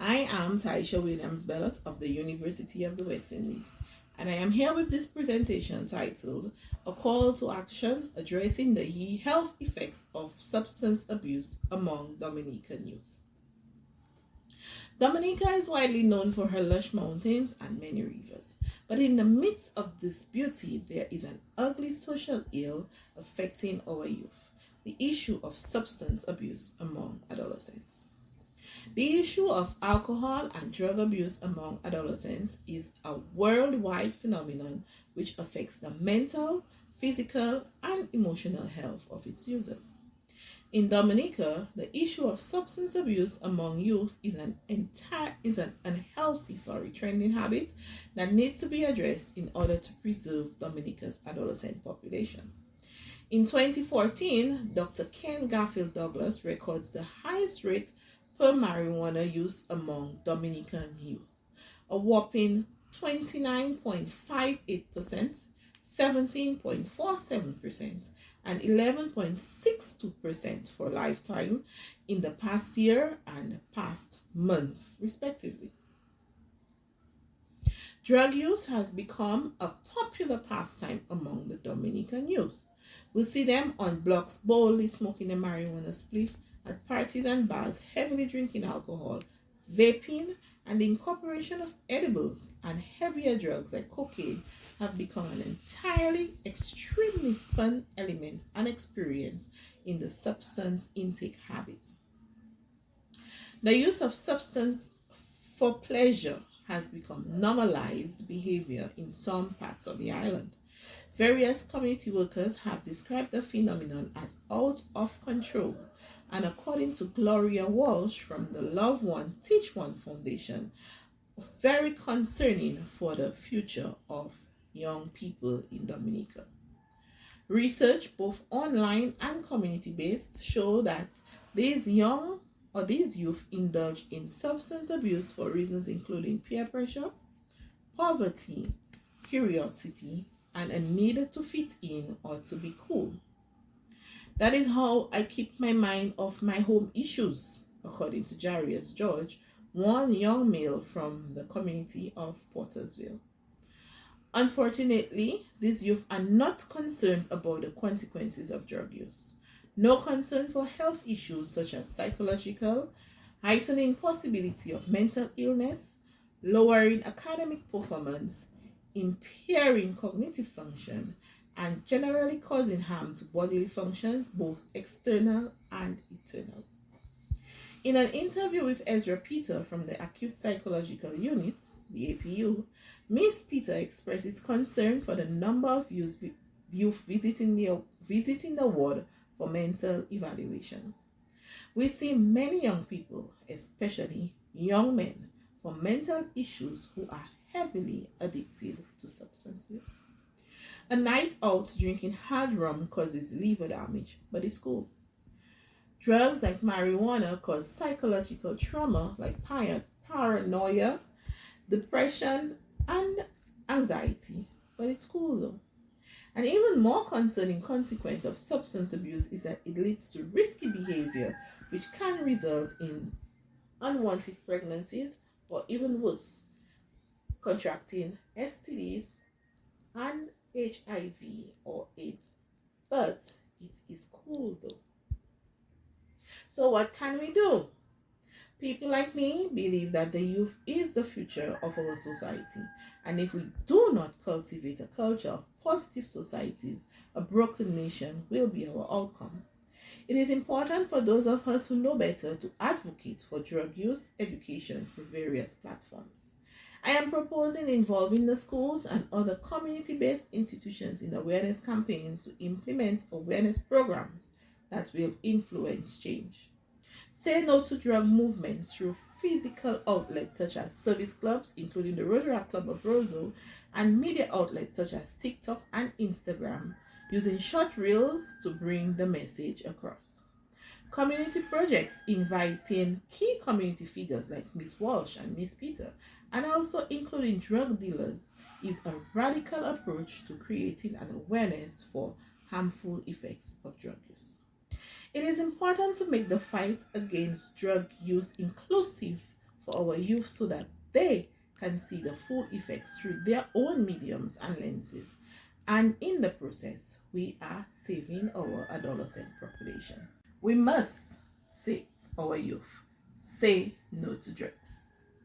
I am Tyisha Williams Bellot of the University of the West Indies, and I am here with this presentation titled A Call to Action Addressing the Health Effects of Substance Abuse Among Dominican Youth. Dominica is widely known for her lush mountains and many rivers, but in the midst of this beauty, there is an ugly social ill affecting our youth, the issue of substance abuse among adolescents. The issue of alcohol and drug abuse among adolescents is a worldwide phenomenon which affects the mental, physical, and emotional health of its users. In Dominica, the issue of substance abuse among youth is an unhealthy trending habit that needs to be addressed in order to preserve Dominica's adolescent population. In 2014, Dr. Ken Garfield Douglas records the highest rate per marijuana use among Dominican youth, a whopping 29.58%, 17.47%, and 11.62% for lifetime in the past year and past month, respectively. Drug use has become a popular pastime among the Dominican youth. We see them on blocks boldly smoking a marijuana spliff, at parties and bars heavily drinking alcohol, vaping, and the incorporation of edibles and heavier drugs like cocaine have become an entirely extremely fun element and experience in the substance intake habits. The use of substance for pleasure has become normalized behavior in some parts of the island. Various community workers have described the phenomenon as out of control, and according to Gloria Walsh from the Love One, Teach One Foundation, very concerning for the future of young people in Dominica. Research, both online and community-based, show that these youth indulge in substance abuse for reasons including peer pressure, poverty, curiosity, and a need to fit in or to be cool. That is how I keep my mind off my home issues, according to Jarius George, one young male from the community of Portersville. Unfortunately, these youth are not concerned about the consequences of drug use. No concern for health issues such as psychological, heightening possibility of mental illness, lowering academic performance, impairing cognitive function, and generally causing harm to bodily functions, both external and internal. In an interview with Ezra Peter from the Acute Psychological Unit, the APU, Ms. Peter expresses concern for the number of youth visiting the ward for mental evaluation. We see many young people, especially young men, for mental issues who are heavily addicted to substances. A night out drinking hard rum causes liver damage, but it's cool. Drugs like marijuana cause psychological trauma like paranoia, depression, and anxiety, but it's cool though. An even more concerning consequence of substance abuse is that it leads to risky behavior, which can result in unwanted pregnancies or even worse, contracting STDs and HIV or AIDS. But it is cool though. So what can we do? People like me believe that the youth is the future of our society, and if we do not cultivate a culture of positive societies, a broken nation will be our outcome. It is important for those of us who know better to advocate for drug use education through various platforms. I am proposing involving the schools and other community-based institutions in awareness campaigns to implement awareness programs that will influence change. Say no to drug movements through physical outlets such as service clubs, including the Rotary Club of Roseau, and media outlets such as TikTok and Instagram, using short reels to bring the message across. Community projects inviting key community figures like Ms. Walsh and Ms. Peter, and also including drug dealers, is a radical approach to creating an awareness for harmful effects of drug use. It is important to make the fight against drug use inclusive for our youth so that they can see the full effects through their own mediums and lenses. And in the process, we are saving our adolescent population. We must save our youth. Say no to drugs.